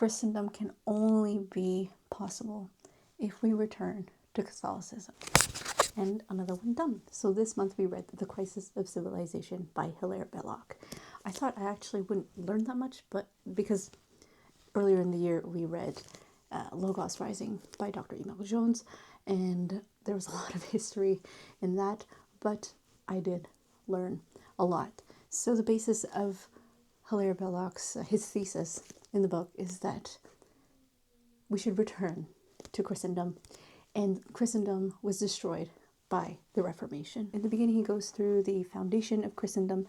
Christendom can only be possible if we return to Catholicism. And another one done. So this month we read The Crisis of Civilization by Hilaire Belloc. I thought I actually wouldn't learn that much, but because earlier in the year we read Logos Rising by Dr. Emil Jones, and there was a lot of history in that, but I did learn a lot. So the basis of Hilaire Belloc's, his thesis in the book is that we should return to Christendom, and Christendom was destroyed by the Reformation. In the beginning, he goes through the foundation of Christendom,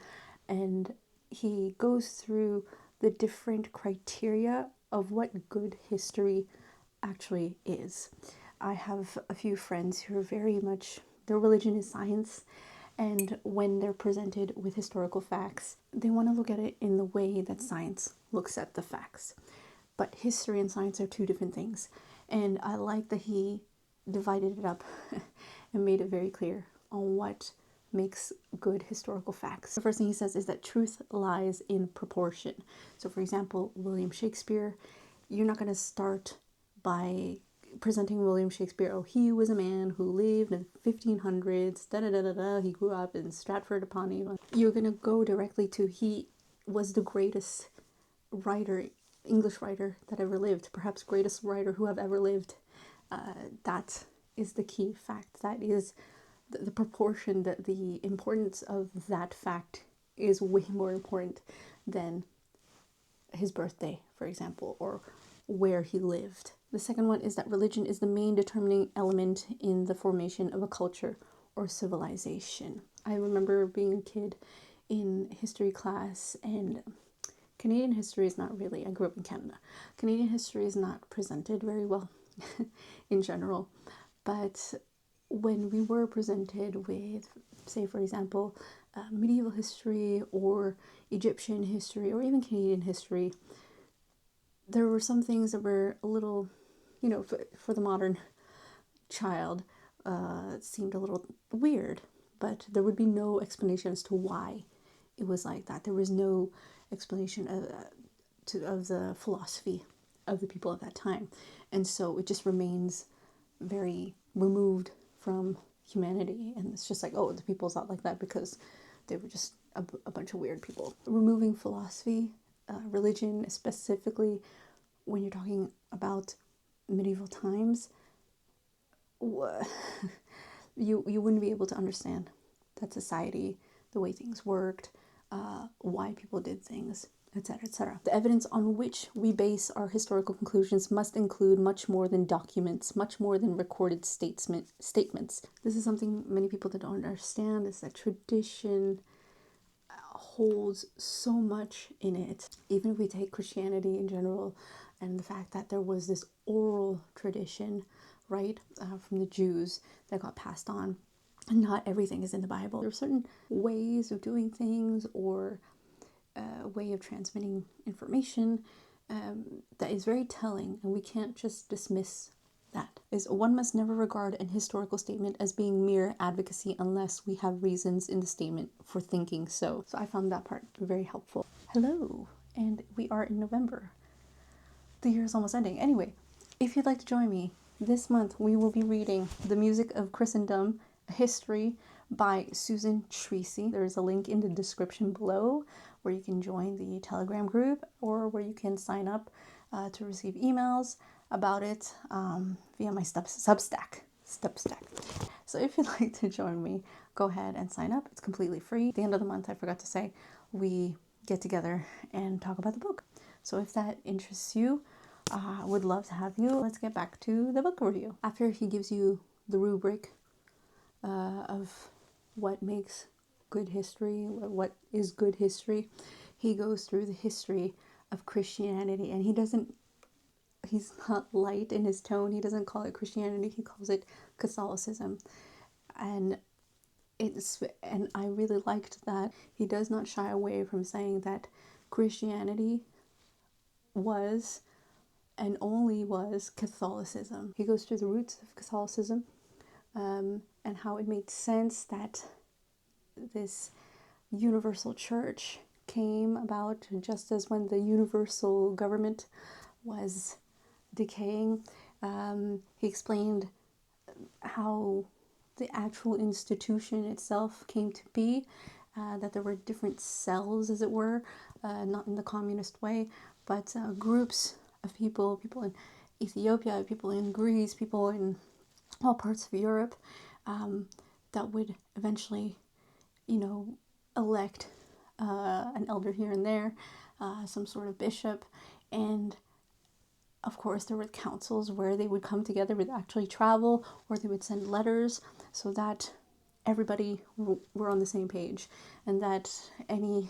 and he goes through the different criteria of what good history actually is. I have a few friends who are very much, their religion is science, and when they're presented with historical facts, they want to look at it in the way that science looks at the facts. But history and science are two different things, and I like that he divided it up and made it very clear on what makes good historical facts. The first thing he says is that truth lies in proportion. So for example, William Shakespeare, you're not going to start by presenting William Shakespeare, oh, he was a man who lived in the 1500s, da-da-da-da-da, he grew up in Stratford-upon-Avon. You're going to go directly to, he was the greatest writer, English writer that ever lived, perhaps greatest writer who have ever lived. That is the key fact. That is the proportion, that the importance of that fact is way more important than his birthday, for example, or where he lived. The second one is that religion is the main determining element in the formation of a culture or civilization. I remember being a kid in history class, and Canadian history is not really, I grew up in Canada. Canadian history is not presented very well in general, but when we were presented with, say for example, medieval history or Egyptian history or even Canadian history, there were some things that were a little, you know, for the modern child, seemed a little weird, but there would be no explanation as to why it was like that. There was no explanation of the philosophy of the people of that time. And so it just remains very removed from humanity. And it's just like, oh, the people thought like that because they were just a bunch of weird people. Removing philosophy, religion, specifically when you're talking about medieval times, you wouldn't be able to understand that society, the way things worked, why people did things, etc., etc. The evidence on which we base our historical conclusions must include much more than documents, much more than recorded statements. This is something many people that don't understand, is that tradition holds so much in it. Even if we take Christianity in general and the fact that there was this oral tradition, right, from the Jews that got passed on. And not everything is in the Bible. There are certain ways of doing things or a way of transmitting information that is very telling, and we can't just dismiss that. Is one must never regard an historical statement as being mere advocacy unless we have reasons in the statement for thinking so. So I found that part very helpful. Hello, and we are in November. The year is almost ending. Anyway, if you'd like to join me, this month we will be reading The Music of Christendom, A History by Susan Treacy. There's a link in the description below where you can join the Telegram group or where you can sign up to receive emails about it via my Substack. So if you'd like to join me, go ahead and sign up. It's completely free. At the end of the month, I forgot to say, we get together and talk about the book. So if that interests you, I would love to have you. Let's get back to the book review. After he gives you the rubric of what makes good history, what is good history, he goes through the history of Christianity, and he's not light in his tone. He doesn't call it Christianity, he calls it Catholicism. And I really liked that he does not shy away from saying that Christianity was and only was Catholicism. He goes through the roots of Catholicism and how it made sense that this universal church came about just as when the universal government was decaying. He explained how the actual institution itself came to be, that there were different cells, as it were, not in the communist way, but groups of people in Ethiopia, people in Greece, people in all parts of Europe, that would eventually, elect an elder here and there, some sort of bishop, and of course there were councils where they would come together, would actually travel, or they would send letters so that everybody were on the same page, and that any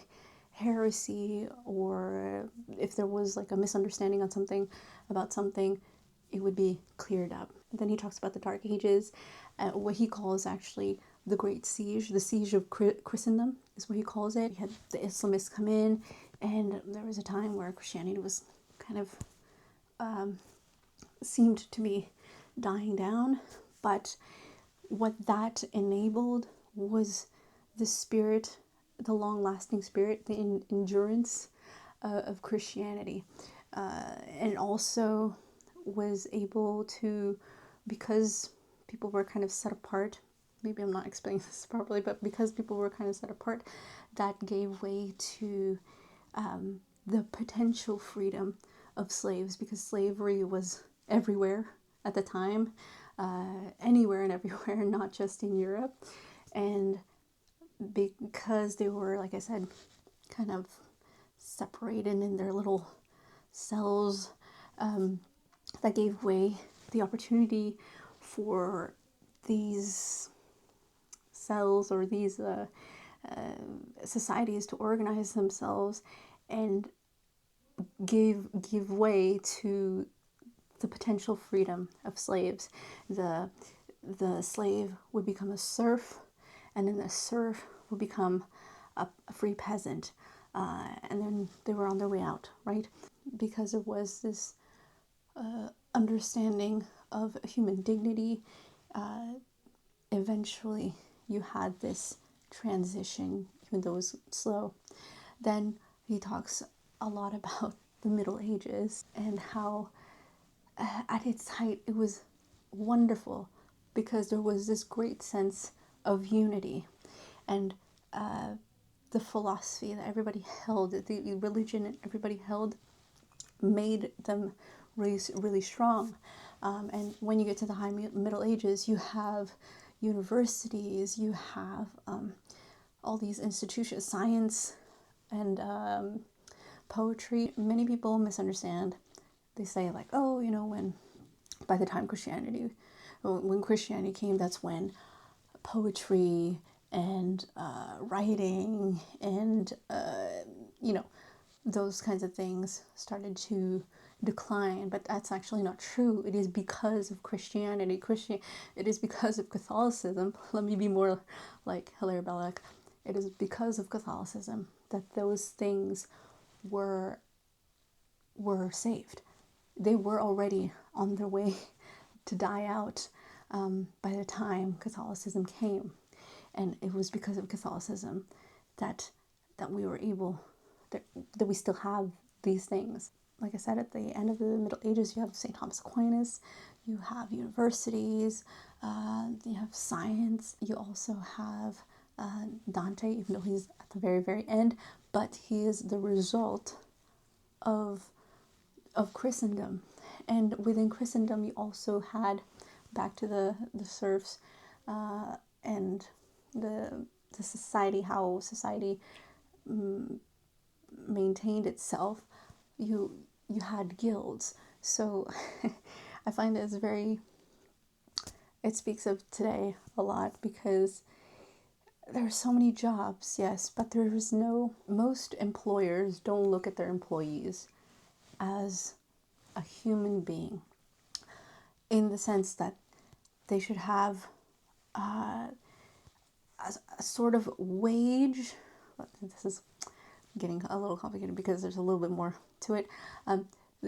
heresy, or if there was like a misunderstanding on something, about something, it would be cleared up. And then he talks about the Dark Ages, what he calls actually the Great Siege, the Siege of Christendom is what he calls it. He had the Islamists come in, and there was a time where Christianity was kind of seemed to be dying down, but what that enabled was the spirit, the long-lasting spirit, the endurance of Christianity, and also was able to, because people were kind of set apart, maybe I'm not explaining this properly, but because people were kind of set apart, that gave way to the potential freedom of slaves, because slavery was everywhere at the time, anywhere and everywhere, not just in Europe. And because they were, like I said, kind of separated in their little cells, that gave way the opportunity for these cells, or these societies, to organize themselves and give way to the potential freedom of slaves. The slave would become a serf, and then the serf would become a free peasant, and then they were on their way out, right? Because it was this understanding of human dignity. Eventually, you had this transition, even though it was slow. Then he talks a lot about the Middle Ages and how at its height it was wonderful, because there was this great sense of unity, and the philosophy that everybody held, the religion that everybody held, made them really, really strong. And when you get to the High Middle Ages, you have universities, you have all these institutions, science and poetry. Many people misunderstand. They say like, oh, when by the time when Christianity came, that's when poetry and writing and those kinds of things started to decline. But that's actually not true. It is because of Christianity. It is because of Catholicism. Let me be more like Hilaire Belloc. It is because of Catholicism that those things were saved. They were already on their way to die out by the time Catholicism came. And it was because of Catholicism that we were able, that we still have these things. Like I said, at the end of the Middle Ages, you have St. Thomas Aquinas, you have universities, you have science, you also have Dante, even though he's at the very, very end, but he is the result of Christendom. And within Christendom, you also had, back to the serfs and the society, how society maintained itself. You had guilds. So I find it speaks of today a lot, because there are so many jobs, yes, but most employers don't look at their employees as a human being, in the sense that they should have a sort of wage. This is getting a little complicated because there's a little bit more to it.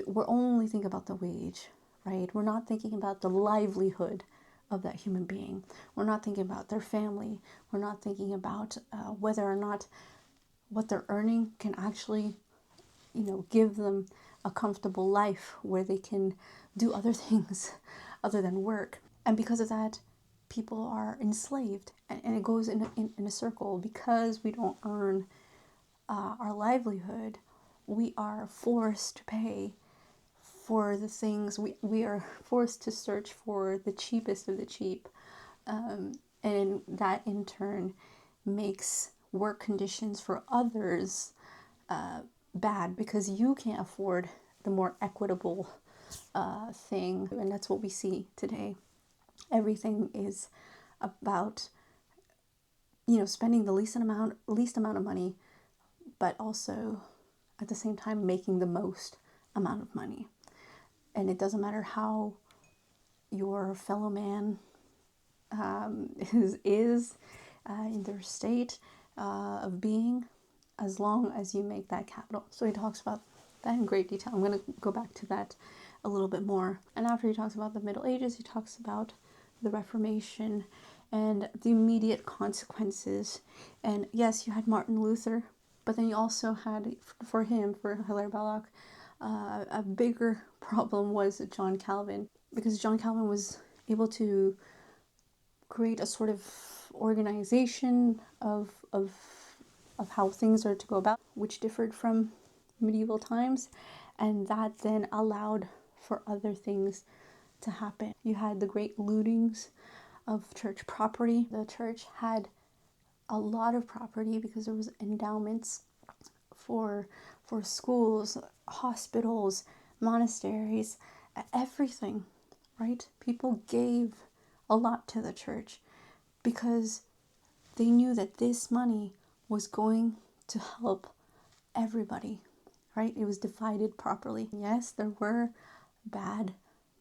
We're only thinking about the wage, right? We're not thinking about the livelihood of that human being. We're not thinking about their family. We're not thinking about whether or not what they're earning can actually, give them a comfortable life where they can do other things other than work. And because of that, people are enslaved. And it goes in a circle. Because we don't earn our livelihood, we are forced to pay for the things. We are forced to search for the cheapest of the cheap. And that in turn makes work conditions for others bad, because you can't afford the more equitable thing. And that's what we see today. Everything is about, spending the least amount of money, but also at the same time making the most amount of money. And it doesn't matter how your fellow man is in their state of being, as long as you make that capital. So he talks about that in great detail. I'm going to go back to that a little bit more. And after he talks about the Middle Ages, he talks about the Reformation and the immediate consequences. And yes, you had Martin Luther, but then you also had, for Hilaire Belloc, a bigger problem was John Calvin, because John Calvin was able to create a sort of organization of how things are to go about, which differed from medieval times, and that then allowed for other things to happen. You had the great lootings of church property. The church had a lot of property because there was endowments for schools, hospitals, monasteries, everything, right? People gave a lot to the church because they knew that this money was going to help everybody, right? It was divided properly. Yes, there were bad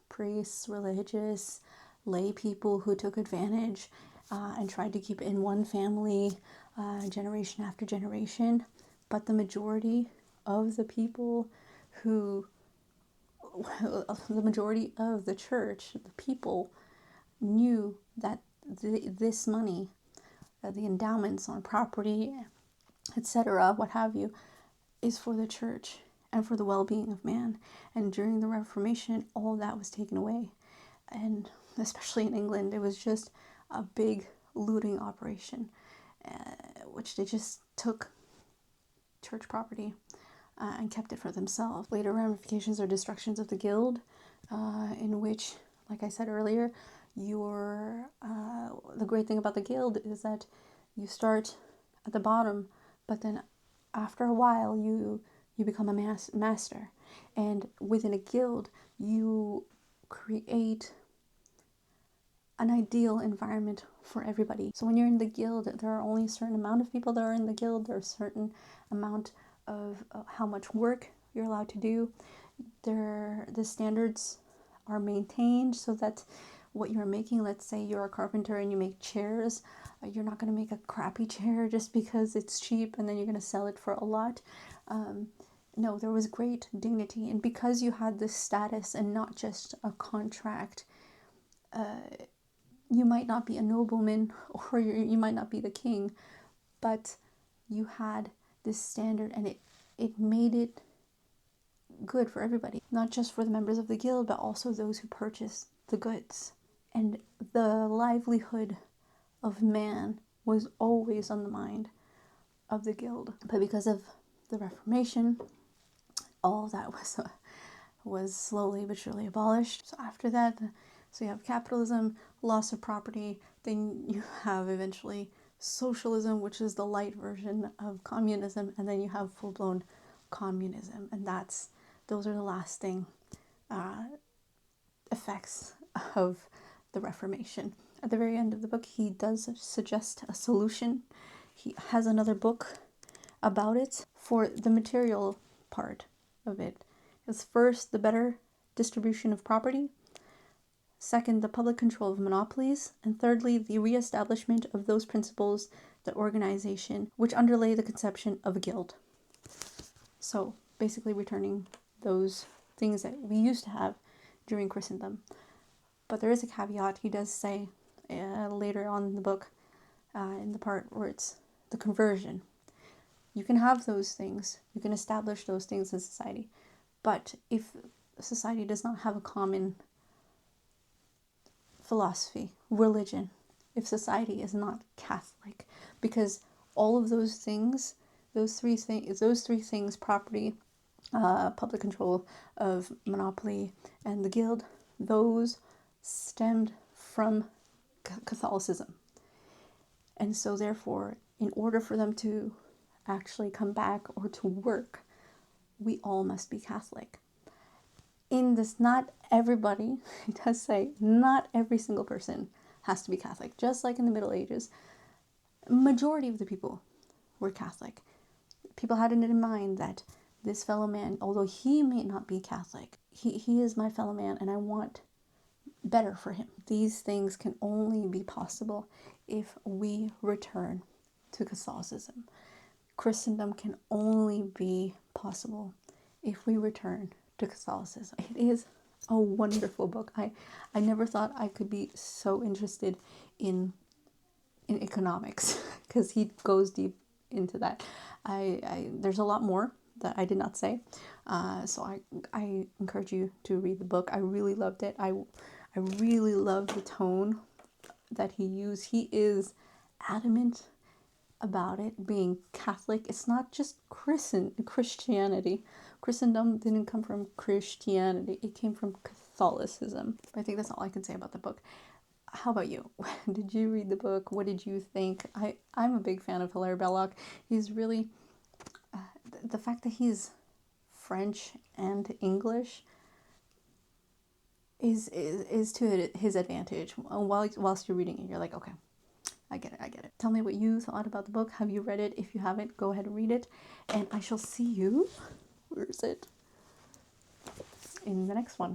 priests, religious, lay people who took advantage and tried to keep it in one family generation after generation. But the majority of the people the majority of the church, the people, knew that this money, the endowments on property, etc., what have you, is for the church and for the well-being of man. And during the Reformation, all that was taken away. And especially in England, it was just a big looting operation, which they just took church property and kept it for themselves. Later ramifications are destructions of the guild, in which, like I said earlier, the great thing about the guild is that you start at the bottom, but then after a while you become a master. And within a guild, you create an ideal environment for everybody. So when you're in the guild, there are only a certain amount of people that are in the guild. There are a certain amount of how much work you're allowed to do. The standards are maintained so that what you're making, let's say you're a carpenter and you make chairs, you're not going to make a crappy chair just because it's cheap and then you're going to sell it for a lot. No, there was great dignity. And because you had this status and not just a contract, you might not be a nobleman or you might not be the king, but you had this standard, and it made it good for everybody, not just for the members of the guild, but also those who purchased the goods. And the livelihood of man was always on the mind of the guild. But because of the Reformation, all of that was slowly but surely abolished. So after that, so you have capitalism, loss of property, then you have eventually socialism, which is the light version of communism, and then you have full-blown communism. And those are the lasting effects of the Reformation. At the very end of the book, he does suggest a solution. He has another book about it for the material part of it. It's first, the better distribution of property. Second, the public control of monopolies. And thirdly, the reestablishment of those principles, the organization, which underlay the conception of a guild. So basically returning those things that we used to have during Christendom. But there is a caveat. He does say later on in the book, in the part where it's the conversion. You can have those things. You can establish those things in society. But if society does not have a common philosophy, religion, if society is not Catholic, because all of those things, those three things, property, public control of monopoly, and the guild, those stemmed from Catholicism. And so therefore, in order for them to actually come back or to work, we all must be Catholic. In this, not everybody, it does say, not every single person has to be Catholic. Just like in the Middle Ages, majority of the people were Catholic. People had it in mind that this fellow man, although he may not be Catholic, he is my fellow man and I want better for him. These things can only be possible if we return to Catholicism. Christendom can only be possible if we return to Catholicism. It is a wonderful book. I never thought I could be so interested in economics because he goes deep into that. There's a lot more that I did not say, so I encourage you to read the book. I really loved it. I really love the tone that he used. He is adamant about it being Catholic. It's not just Christianity. Christendom didn't come from Christianity. It came from Catholicism. I think that's all I can say about the book. How about you? Did you read the book? What did you think? I'm a big fan of Hilaire Belloc. He's really, the fact that he's French and English is to his advantage. Whilst you're reading it, you're like, okay, I get it. Tell me what you thought about the book. Have you read it? If you haven't, go ahead and read it. And I shall see you, where is it? In the next one.